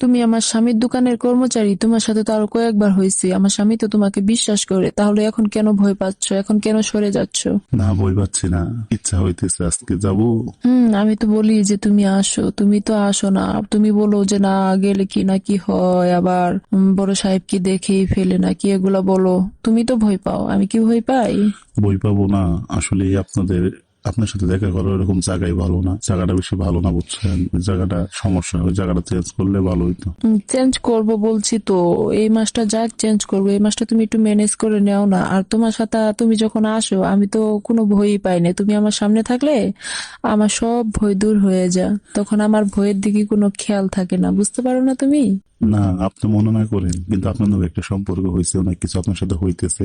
তুমি আমার স্বামীর দোকানের কর্মচারী, তোমার সাথে তো আরো কয়েকবার হয়েছে, আমার স্বামী তো তোমাকে বিশ্বাস করে, তাহলে এখন কেন ভয় পাচ্ছ, এখন কেন সরে যাচ্ছ? না, বই পাচ্ছি না, ইচ্ছা হইতেছে আজকে যাবো। আমি তো বলি যে তুমি আসো, তুমি তো আসো না। তুমি বলো যে না, গেলে কি না কি হয়, আবার বড় সাহেব কি দেখেই ফেলে নাকি, এগুলা বলো। তুমি তো ভয় পাও, আমি কি ভয় পাই? বই পাবো না? আসলে আপনার সাথে দেখা করো এরকম জায়গায় ভালো না, জায়গাটা বেশি ভালো না, বুঝছেন? ওই জায়গাটা সমস্যা, ওই জায়গাটা চেঞ্জ করলে ভালো হইতো। চেঞ্জ করব বলছি তো, এই মাসটা যাক চেঞ্জ করবো, এই মাসটা তুমি একটু ম্যানেজ করে নাও না। আর তোমার সাথে তুমি যখন আসো আমি তো কোনো ভয়ই পাই না, তুমি আমার সামনে থাকলে আমার সব ভয় দূর হয়ে যায়, তখন আমার ভয়ের দিকে কোনো খেয়াল থাকে না, বুঝতে পারো না তুমি? না, আপনি মনে না করেন, কিন্তু আপনার নামে একটা সম্পর্ক হয়েছে, অনেক কিছু আপনার সাথে হইতেছে,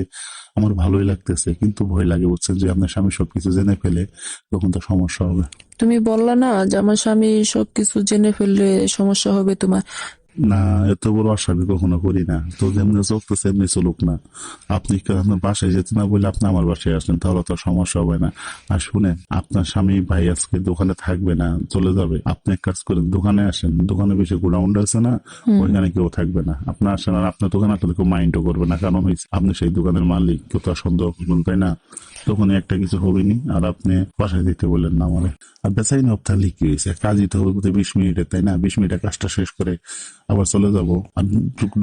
আমার ভালোই লাগতেছে, কিন্তু ভয় লাগে, বুঝছেন? যে আপনার স্বামী সবকিছু জেনে ফেলে, তখন তো সমস্যা হবে। তুমি বললা না যে আমার স্বামী সবকিছু জেনে ফেললে সমস্যা হবে তোমার। না, এত বড় আশা আমি কখনো করি না, তো যেমনি চলতেছে এমনি চলুক না। আপনি আপনার বাসায় যেতে না বলে আপনি আমার বাসায় আসেন, তাহলে তো আর সমস্যা হবে না। আর শুনেন, আপনার স্বামী ভাই আজকে দোকানে থাকবে না, চলে যাবে। আপনি এক কাজ করেন, দোকানে আসেন, দোকানে বেশি গোডাউন আছে না, ওইখানে কেউ থাকবে না, আপনি আসেন। আর আপনার দোকানে আসলে কেউ মাইন্ডও করবে না, কারণ হয়েছে আপনি সেই দোকানের মালিক, কেউ তো আর সন্দেহ করবেন, তাই না? তখন একটা কিছু হবে নি। আর আপনি বাসায় দিতে বললেন না আমারে। আর বেচাই না, তাহলে কি হয়েছে? কাজই তো হবে বোধহয় 20 মিনিটের, তাই না? 20 মিনিটে কাজটা শেষ করে আবার চলে যাব। আর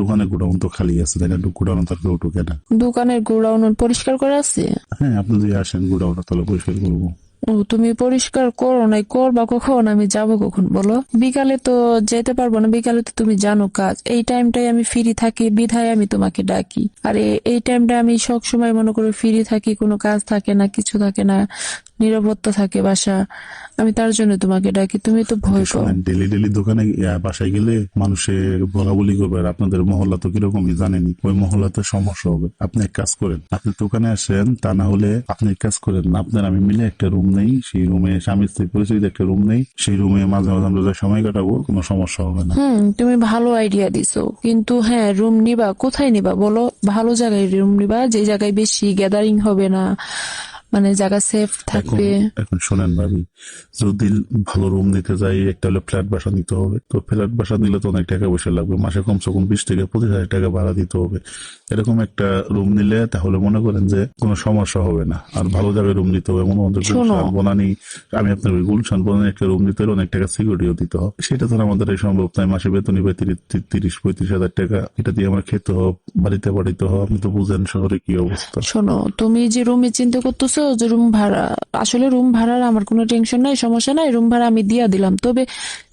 দোকানে গোডাউন তো খালি আছে, তাই না? গোডাউন তার কেউ ঢুকে না। দোকানের গোডাউন পরিষ্কার করে আছে? হ্যাঁ, আপনি যদি আসেন গোডাউনটা, তাহলে পরিষ্কার করবো। ও, তুমি পরিষ্কার করো নাই, করবা কখন? আমি যাব কখন বলো? বিকালে তো যেতে পারবো না, বিকালে তো তুমি জানো কাজ, এই টাইমটাই আমি ফ্রি থাকি বিধায় আমি তোমাকে ডাকি। আর এই টাইমটা আমি সব সময় মনে করি ফ্রি থাকি, কোনো কাজ থাকে না, কিছু থাকে না, নিরাপত্তা থাকে বাসা, আমি তার জন্য তোমাকে ডাকি, তুমি তো আচ্ছা ভয় পাও। শোনেন, ডেলি ডেলি দোকানে বাসায় গেলে মানুষের বলা বলি করবে, আর আপনাদের মহল্লা তো কিরকমই জানেনি, ওই মহল্লাতে সমস্যা হবে। আপনি এক কাজ করেন, আপনি দোকানে আসেন, তা না হলে আপনি এক কাজ করেন, আপনার আমি মিলে একটা রুম নেই, সেই রুমে স্বামী স্ত্রী পরিচয় একটা রুম নেই, সেই রুমে মাঝে মাঝে আমরা যাই সময় কাটাবো, কোনো সমস্যা হবে না। তুমি ভালো আইডিয়া দিছো, কিন্তু হ্যাঁ, রুম নিবা কোথায় নিবা বলো? ভালো জায়গায় রুম নিবা, যে জায়গায় বেশি গ্যাদারিং হবে না, মানে জায়গা সেফ এখন থাকবে। এখন শোনেন ভাবি, যদি ভালো রুম নিতে যাই, একটা হলে ফ্ল্যাট বাসা নিতে হবে, তো ফ্ল্যাট বাসা নিলে তো অনেক টাকা পয়সা লাগবে, মাসে কমসে কম 20 থেকে 25 হাজার টাকা ভাড়া দিতে হবে। এরকম একটা রুম নিলে তাহলে মনে করেন যে কোনো সমস্যা হবে না। আর ভালো জায়গায় রুম নিতে হবে, মনে আমাদের শোনো, গুলশান বনানি, আমি আপনার ওই গুলশান বনানি একটা রুম নিতে হলে অনেক টাকা সিকিউরিটিও দিতে হবে, সেটা তো আর আমাদের এই সম্ভব নয়। মাসে বেতনই পাই 30-35 হাজার টাকা, এটা দিয়ে আমার খেতে হবে, বাড়িতে বাড়িতে হবে, আপনি তো বুঝেন শহরে কি অবস্থা। শোনো, তুমি যে রুমে চিন্তা করতেছো যে রুম ভাড়া, আসলে রুম ভাড়ার আমার কোনো টেনশন নাই, সমস্যা নাই, রুম ভাড়া আমি দিয়া দিলাম। তবে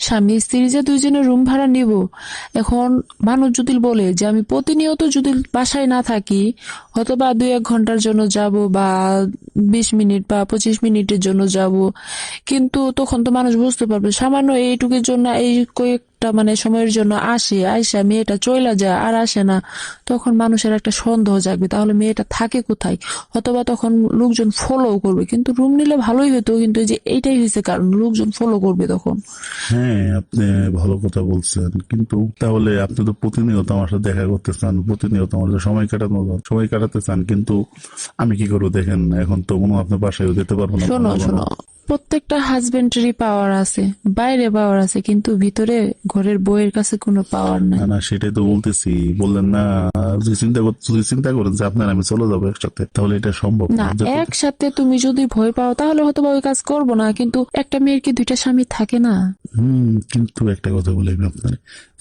স্বামী স্ত্রী যে দুইজনের রুম ভাড়া নিব, এখন মানুষ যদি বলে যে আমি প্রতিনিয়ত যদি বাসায় না থাকি, হয়তো বা 2-1 ঘন্টার জন্য যাব, বা 20 মিনিট বা 25 মিনিটের জন্য যাব, কিন্তু তখন তো মানুষ বুঝতে পারবে সামান্য এইটুকুর জন্য, এই কয়েকটা মানে সময়ের জন্য আসে, আইসা মেয়েটা চইলা যায় আর আসে না, তখন মানুষের একটা সন্দেহ জাগবে, তাহলে মেয়েটা থাকে কোথায়, অথবা তখন লোকজন ফলো করবে। কিন্তু রুম নিলে ভালোই হতো, কিন্তু এই যে এইটাই হয়েছে কারণ, লোকজন ফলো করবে তখন। হ্যাঁ, আপনি ভালো কথা বলছেন, কিন্তু তাহলে আপনি তো প্রতিনিয়ত আমার সাথে দেখা করতে চান, প্রতিনিয়ত আমার সাথে সময় কাটাতে চান, কিন্তু আমি কি করবো দেখেন, এখন তো মনে হয় আপনার বাসায়ও যেতে পারবো না শোনো ভালো ভালো। শোনো, প্রত্যেকটা হাজবেন্ডেরই পাওয়ার আছে, বাইরে পাওয়ার আছে, কিন্তু ভিতরে ঘরের বউয়ের কাছে কোনো পাওয়ার না নাই। না, সেটাই তো বলতেছি। বললেন না, যদি চিন্তা করেন যে আপনার আমি চলে যাবো একসাথে, তাহলে এটা সম্ভব না, না যেতে। একসাথে তুমি যদি ভয় পাও তাহলে হয়তো বা ওই কাজ করবো না, কিন্তু একটা মেয়ের কি দুইটা স্বামী থাকে না? কিন্তু একটা কথা বলি আমি আপনার,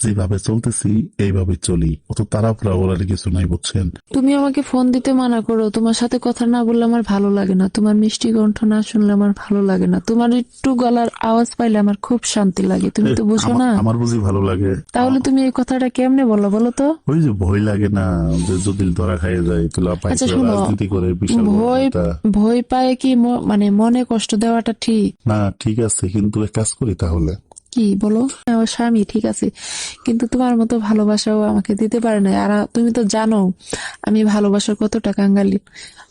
যেভাবে চলতেছি এইভাবে চলি, অত তাড়াহুড়া বলার কিছু নাই, বুঝছেন? তুমি আমাকে ফোন দিতে মানা করো, তোমার সাথে কথা না বললে আমার ভালো লাগে না, তোমার মিষ্টি কণ্ঠ না শুনলে আমার ভালো লাগে না, তোমার একটু গলার আওয়াজ পাইলে আমার খুব শান্তি লাগে, তুমি এ, তো বুঝো আমার না। আমার বুঝি ভালো লাগে? তাহলে তুমি এই কথাটা কেমনে বলো বলো তো? ওই যে ভয় লাগে না, যে যদি ধরা খাইয়ে যায়, তুলা পাই আচ্ছা করে শোনো, রাজনীতি করে বিশাল বড় ভয় নেতা। ভয় পায় কি মানে মনে কষ্ট দেওয়াটা ঠিক? না, ঠিক আছে, কিন্তু এক কাজ করি তাহলে। কি বলো? আমার স্বামী ঠিক আছে, কিন্তু তোমার মতো ভালোবাসাও আমাকে দিতে পারে না। আর তুমি তো জানো আমি ভালোবাসার কতটা কাঙ্গালি,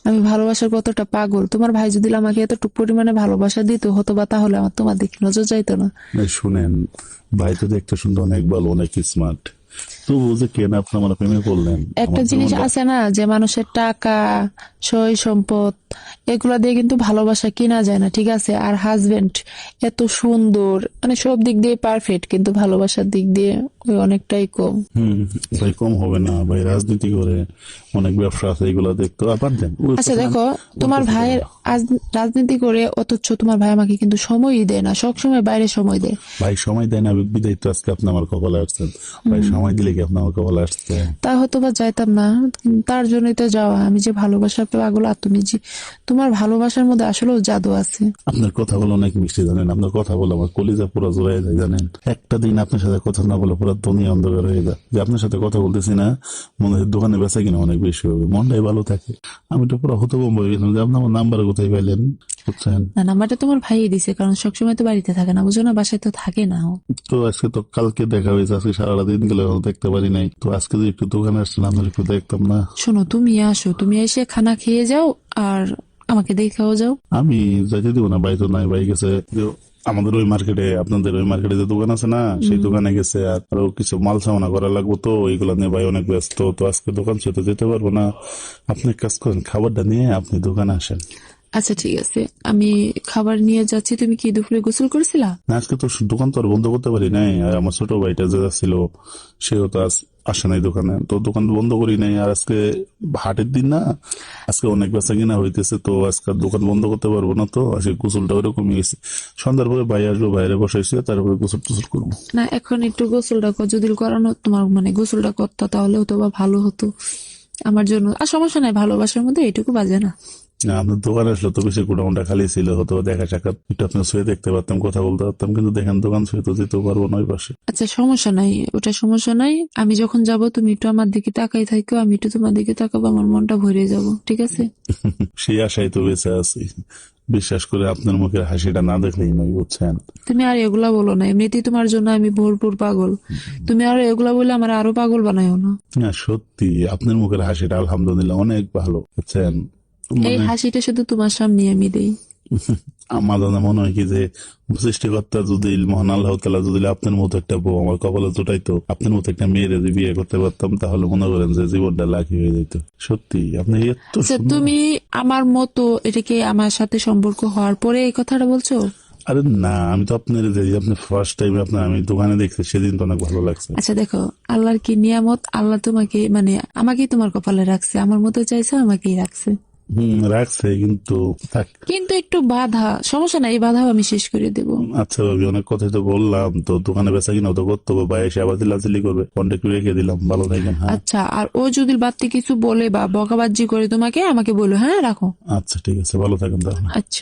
আমি ভালোবাসার কতটা পাগল। তোমার ভাই যদি আমাকে এতটুকু পরিমাণে ভালোবাসা দিত হতো বা, তাহলে আমার তোমার দিকে নজর যাইতো না। শুনেন, ভাই তো দেখতে শুনতে অনেক ভালো, অনেক স্মার্ট, তো তো ও যে কেন আপনি আমার প্রেমে পড়লেন? একটা আমার জিনিস জীবনটা- আছে না যে মানুষের টাকা, সয় সম্পদ এগুলা দিয়ে কিন্তু ভালোবাসা কিনা যায় না, ঠিক আছে? আর হাজবেন্ড এত সুন্দর, মানে সব দিক দিয়ে পারফেক্ট, কিন্তু ভালোবাসার দিক দিয়ে ওই অনেকটাই কম। ভাই কম হবে না ভাই, রাজনীতি করে অনেক ব্যবসা আছে, এগুলো দেখতো আবার দেন ওর আচ্ছা কথা দেখো, ওর তোমার কথা ভাইয়ের বলো না। রাজনীতি করে, অথচ তোমার ভাই আমাকে কিন্তু সময়ই দেয় না, সব সময় বাইরে সময় দেয়। ভাই সময় দেয় না বিদায় তো আজকে আপনি আমার কপালে আসছেন। ভাই সময় দিলে কি আপনি আমার কপালে আসছে? তা হয়তো বা যাইতাম না, তার জন্যই তো যাওয়া। আমি যে ভালোবাসার পাগল, আর তুমি যে, তোমার ভালোবাসার মধ্যে আসলেও জাদু আছে। আপনার কথা বলে অনেক মিষ্টি জানেন, আপনার কথা বলে আমার কলিজা পুরো জোড়াই যায় জানেন। একটা দিন আপনার সাথে কথা না বলে পুরো দুনিয়া অন্ধকার হয়ে যায়। যে আপনার সাথে কথা বলতেছি না, মনে হয় দোকানে বেচা কিনা অনেক বেশি হবে, মনটাই ভালো থাকে। আমি তো পুরো হতভম্ব হয়ে গেছিলাম যে আপনি আমার নাম্বার কোথায় পাইলেন, বুঝছেন? না, নাম্বারটা তোমার ভাইই দিছে, কারণ সবসময় তো বাড়িতে থাকে না, বুঝো না, বাসায় তো থাকে না ও। তো আজকে তো কালকে দেখা হয়েছে, আজকে সারাটা দিন গেলে দেখতে পারি নাই। তো আজকে যদি একটু দোকানে আসছেন আপনার একটু দেখতাম না? শোনো, তুমি আসো, তুমি এসে খানা খেয়ে যাও, আর আমাকে দেখাও যাও। আমি যাইতে দিব না, ভাই তো নাই, ভাই গেছে যে আমাদের ওই মার্কেটে, আপনাদের ওই মার্কেটে যে দোকান আছে না, সেই দোকানে গেছে। আর আরো কিছু মাল সামানা করা লাগবে, তো ওইগুলা নিয়ে ভাই অনেক ব্যস্ত। তো আজকে দোকান ছেড়ে তো যেতে পারবো না। আপনি এক কাজ করেন, খাবারটা নিয়ে আপনি দোকানে আসেন। আচ্ছা ঠিক আছে, আমি খাবার নিয়ে যাচ্ছি। তুমি কি দুপুরে গোসল করেছিলা? না, আজকে তো দোকান তো আর বন্ধ করতে পারি নাই। আর আমার ছোট ভাইটা যে ছিল, সেও তো আজ আসে নাই দোকানে, তো দোকান বন্ধ করি নাই। আর আজকে হাটের দিন না, আজকে অনেক বেচা কিনা হইতেছে, তো আজকে আর দোকান বন্ধ করতে পারবো না। তো আজকে গোসলটা ওরকমই গেছে, সন্ধ্যার পরে ভাই আসবো, বাইরে বসাইছে, তারপরে গোসল টোসল করবো। না, এখন একটু গোসলটা যদি করানো তোমার, মানে গোসলটা করতে, তাহলেও তো বা ভালো হতো আমার জন্য। আর সমস্যা নাই, ভালোবাসার মধ্যে এইটুকু বাজে না। না, আপনার দোকানে আসলে তো বেশি গোডাউনটা খালি ছিল, হয়তো দেখা সাক্ষাৎ একটু আপনার শুয়ে দেখতে পারতাম, কথা বলতে পারতাম, কিন্তু দেখেন দোকান শুয়ে তো যেতেও পারবো না ওই পাশে। আচ্ছা সমস্যা নাই, ওটা সমস্যা নাই। আমি যখন যাব তুমি একটু আমার দিকে তাকাই থাকো, আমি একটু তোমার দিকে তাকাবো, আমার মনটা ভরে যাব, ঠিক আছে? সেই আশায় তো বেঁচে আছি। বিশ্বাস করে আপনার মুখের হাসিটা না দেখলেই নয়, বুঝছেন? তুমি আর এগুলা বলো না, এমনিতেই তোমার জন্য আমি ভরপুর পাগল। তুমি আর এগুলা বলে আমার আরো পাগল বানায়ো না। না সত্যি আপনার মুখের হাসিটা আলহামদুলিল্লাহ অনেক ভালো, বুঝছেন? এই মানে হাসিটা শুধু তোমার সামনে আমি দেই। আমার দাদা মনে হয় কি যে সৃষ্টিকর্তা যদি, মহান আল্লাহ তাআলা যদি আপনার মতো একটা বউ আমার কপালে জুটাইতো, আপনার মতো একটা মেয়ের যদি বিয়ে করতে পারতাম, তাহলে মনে করেন যে জীবনটা লাকি হয়ে যেত। সত্যি আপনি এত আচ্ছা, সুন্দর। তুমি আমার মতো, এটা কি আমার সাথে সম্পর্ক হওয়ার পরে এই কথাটা বলছো? আরে না, আমি তো আপনার যে আপনি ফার্স্ট টাইম আপনার আমি দোকানে দেখছি, সেদিন তো অনেক ভালো লাগছে। আচ্ছা দেখো, আল্লাহর কি নিয়ামত, আল্লাহ তোমাকে, মানে আমাকেই তোমার কপালে রাখছে, আমার মতো চাইছে আমাকেই রাখছে। রাখছে, কিন্তু থাক। কিন্তু একটু বাধা, সমস্যা নাই, এই বাধাও আমি শেষ করে দেব। আচ্ছা ভাবি, অনেক কথাই তো বললাম, তো দোকানে বেচা কিনা তো করতে হবে, ভাই এসে আবার চিল্লাচিল্লি করবে, কন্ট্যাক্ট রেখে দিলাম, ভালো থাকেন। হ্যাঁ আচ্ছা, আর ও যদি বাড়তি কিছু বলে বা বকাবাজি করে তোমাকে, আমাকে বলো, হ্যাঁ রাখো। আচ্ছা ঠিক আছে, ভালো থাকেন তাহলে। আচ্ছা।